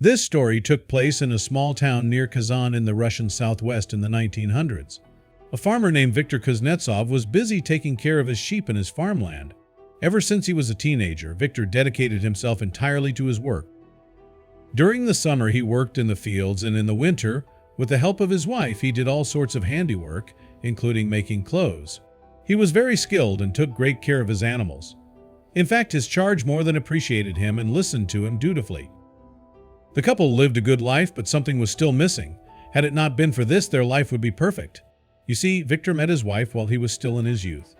This story took place in a small town near Kazan in the Russian southwest in the 1900s. A farmer named Viktor Kuznetsov was busy taking care of his sheep in his farmland. Ever since he was a teenager, Viktor dedicated himself entirely to his work. During the summer, he worked in the fields, and in the winter, with the help of his wife, he did all sorts of handiwork, including making clothes. He was very skilled and took great care of his animals. In fact, his charge more than appreciated him and listened to him dutifully. The couple lived a good life, but something was still missing. Had it not been for this, their life would be perfect. You see, Viktor met his wife while he was still in his youth.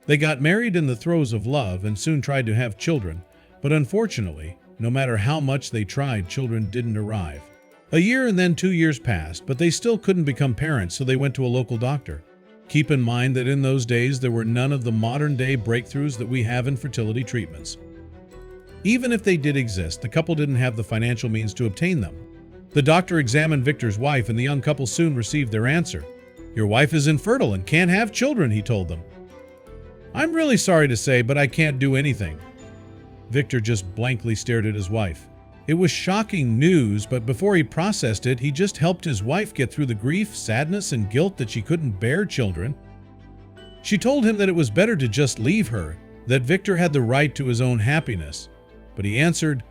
They got married in the throes of love and soon tried to have children, but unfortunately, no matter how much they tried, children didn't arrive. A year and then 2 years passed, but they still couldn't become parents, so they went to a local doctor. Keep in mind that in those days, there were none of the modern-day breakthroughs that we have in fertility treatments. Even if they did exist, the couple didn't have the financial means to obtain them. The doctor examined Viktor's wife, and the young couple soon received their answer. "Your wife is infertile and can't have children," he told them. "I'm really sorry to say, but I can't do anything." Viktor just blankly stared at his wife. It was shocking news, but before he processed it, he just helped his wife get through the grief, sadness, and guilt that she couldn't bear children. She told him that it was better to just leave her, that Viktor had the right to his own happiness. But he answered,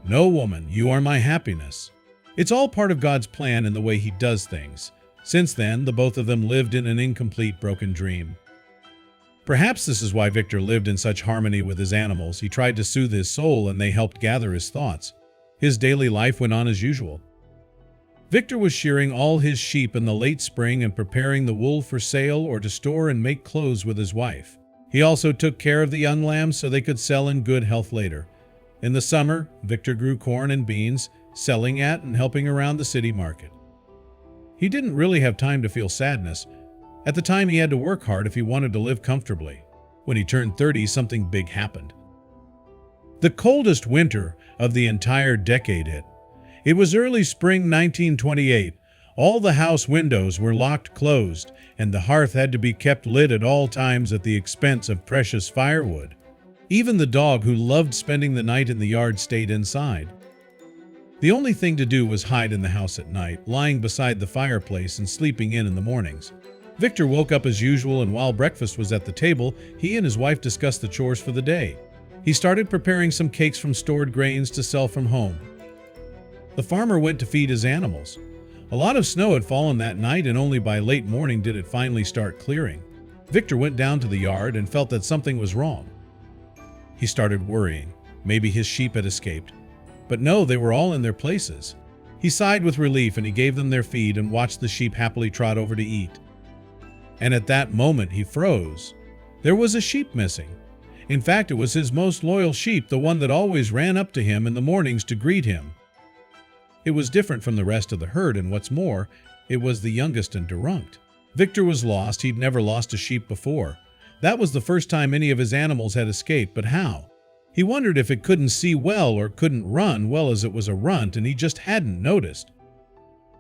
"No, woman, you are my happiness." It's all part of God's plan and the way He does things. Since then, the both of them lived in an incomplete, broken dream. Perhaps this is why Viktor lived in such harmony with his animals. He tried to soothe his soul, and they helped gather his thoughts. His daily life went on as usual. Viktor was shearing all his sheep in the late spring and preparing the wool for sale or to store and make clothes with his wife. He also took care of the young lambs so they could sell in good health later. In the summer, Viktor grew corn and beans, selling at and helping around the city market. He didn't really have time to feel sadness. At the time, he had to work hard if he wanted to live comfortably. When he turned 30, something big happened. The coldest winter of the entire decade hit. It was early spring 1928. All the house windows were locked closed, and the hearth had to be kept lit at all times at the expense of precious firewood. Even the dog, who loved spending the night in the yard, stayed inside. The only thing to do was hide in the house at night, lying beside the fireplace and sleeping in the mornings. Viktor woke up as usual, and while breakfast was at the table, he and his wife discussed the chores for the day. He started preparing some cakes from stored grains to sell from home. The farmer went to feed his animals. A lot of snow had fallen that night, and only by late morning did it finally start clearing. Viktor went down to the yard and felt that something was wrong. He started worrying. Maybe his sheep had escaped. But no, they were all in their places. He sighed with relief, and he gave them their feed and watched the sheep happily trot over to eat. And at that moment, he froze. There was a sheep missing. In fact, it was his most loyal sheep, the one that always ran up to him in the mornings to greet him. It was different from the rest of the herd, and what's more, it was the youngest and derunked. Viktor was lost. He'd never lost a sheep before. That was the first time any of his animals had escaped, but how? He wondered if it couldn't see well or couldn't run well, as it was a runt and he just hadn't noticed.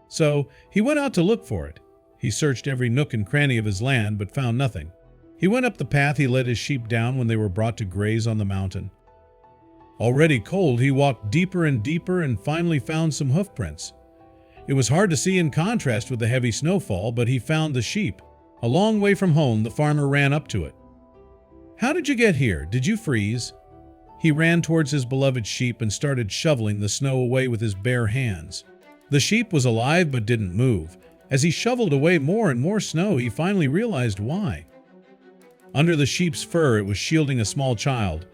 So he went out to look for it. He searched every nook and cranny of his land, but found nothing. He went up the path he led his sheep down when they were brought to graze on the mountain. Already cold, he walked deeper and deeper and finally found some hoofprints. It was hard to see in contrast with the heavy snowfall, but he found the sheep. A long way from home, the farmer ran up to it. "How did you get here? Did you freeze?" He ran towards his beloved sheep and started shoveling the snow away with his bare hands. The sheep was alive but didn't move. As he shoveled away more and more snow, he finally realized why. Under the sheep's fur, it was shielding a small child.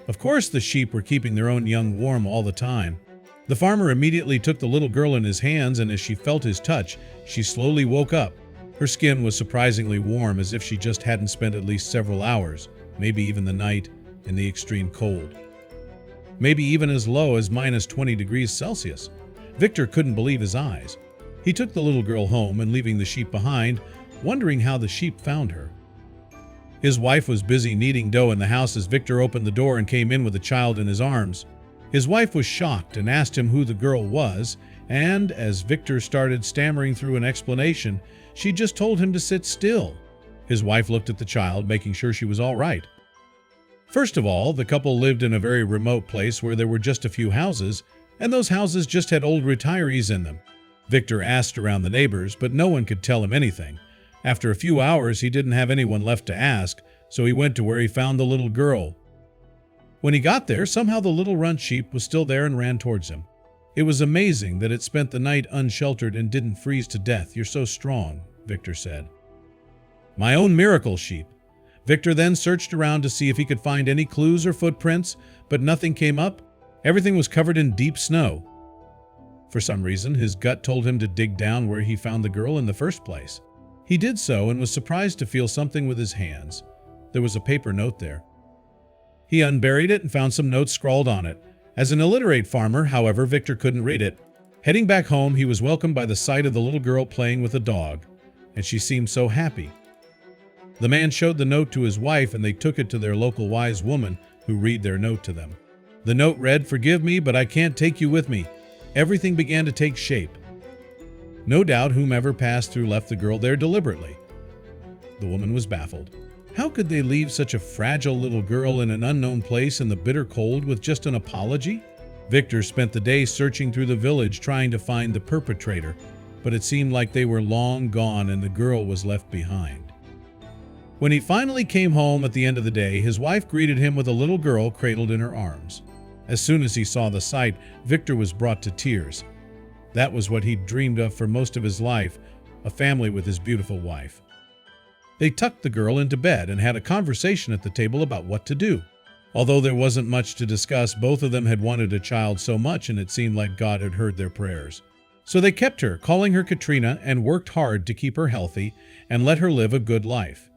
Of course, the sheep were keeping their own young warm all the time. The farmer immediately took the little girl in his hands, and as she felt his touch, she slowly woke up. Her skin was surprisingly warm, as if she just hadn't spent at least several hours, maybe even the night, in the extreme cold. Maybe even as low as -20 degrees Celsius. Viktor couldn't believe his eyes. He took the little girl home, and leaving the sheep behind, wondering how the sheep found her. His wife was busy kneading dough in the house as Viktor opened the door and came in with the child in his arms. His wife was shocked and asked him who the girl was, and as Viktor started stammering through an explanation, she just told him to sit still. His wife looked at the child, making sure she was all right. First of all, the couple lived in a very remote place where there were just a few houses, and those houses just had old retirees in them. Victor asked around the neighbors, but no one could tell him anything. After a few hours, he didn't have anyone left to ask, so he went to where he found the little girl. When he got there, somehow the little runt sheep was still there and ran towards him. It was amazing that it spent the night unsheltered and didn't freeze to death. "You're so strong," Victor said. "My own miracle sheep." Victor then searched around to see if he could find any clues or footprints, but nothing came up. Everything was covered in deep snow. For some reason, his gut told him to dig down where he found the girl in the first place. He did so and was surprised to feel something with his hands. There was a paper note there. He unburied it and found some notes scrawled on it. As an illiterate farmer, however, Victor couldn't read it. Heading back home, he was welcomed by the sight of the little girl playing with a dog, and she seemed so happy. The man showed the note to his wife, and they took it to their local wise woman, who read their note to them. The note read, "Forgive me, but I can't take you with me." Everything began to take shape. No doubt whomever passed through left the girl there deliberately. The woman was baffled. How could they leave such a fragile little girl in an unknown place in the bitter cold with just an apology? Victor spent the day searching through the village trying to find the perpetrator, but it seemed like they were long gone and the girl was left behind. When he finally came home at the end of the day, his wife greeted him with a little girl cradled in her arms. As soon as he saw the sight, Victor was brought to tears. That was what he'd dreamed of for most of his life, a family with his beautiful wife. They tucked the girl into bed and had a conversation at the table about what to do. Although there wasn't much to discuss, both of them had wanted a child so much, and it seemed like God had heard their prayers. So they kept her, calling her Katrina, and worked hard to keep her healthy and let her live a good life.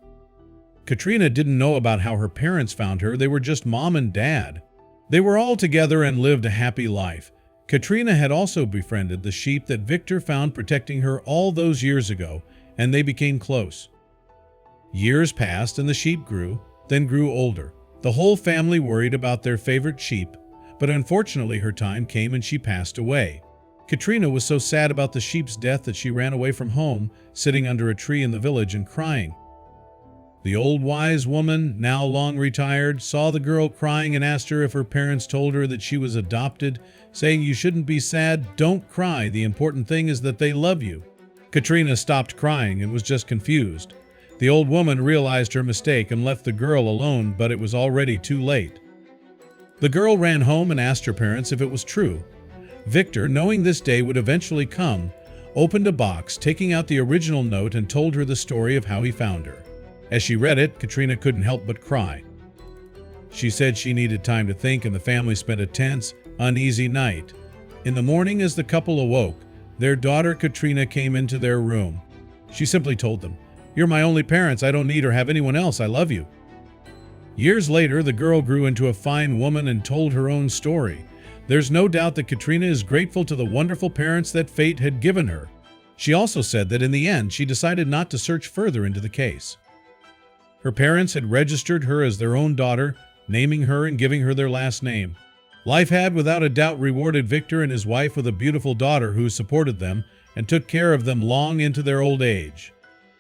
Katrina didn't know about how her parents found her. They were just mom and dad. They were all together and lived a happy life. Katrina had also befriended the sheep that Victor found protecting her all those years ago, and they became close. Years passed and the sheep grew, then grew older. The whole family worried about their favorite sheep, but unfortunately her time came and she passed away. Katrina was so sad about the sheep's death that she ran away from home, sitting under a tree in the village and crying. The old wise woman, now long retired, saw the girl crying and asked her if her parents told her that she was adopted, saying, "You shouldn't be sad, don't cry, the important thing is that they love you." Katrina stopped crying and was just confused. The old woman realized her mistake and left the girl alone, but it was already too late. The girl ran home and asked her parents if it was true. Victor, knowing this day would eventually come, opened a box, taking out the original note, and told her the story of how he found her. As she read it, Katrina couldn't help but cry. She said she needed time to think, and the family spent a tense, uneasy night. In the morning, as the couple awoke, their daughter Katrina came into their room. She simply told them, "You're my only parents. I don't need or have anyone else. I love you." Years later, the girl grew into a fine woman and told her own story. There's no doubt that Katrina is grateful to the wonderful parents that fate had given her. She also said that in the end, she decided not to search further into the case. Her parents had registered her as their own daughter, naming her and giving her their last name. Life had without a doubt rewarded Victor and his wife with a beautiful daughter who supported them and took care of them long into their old age.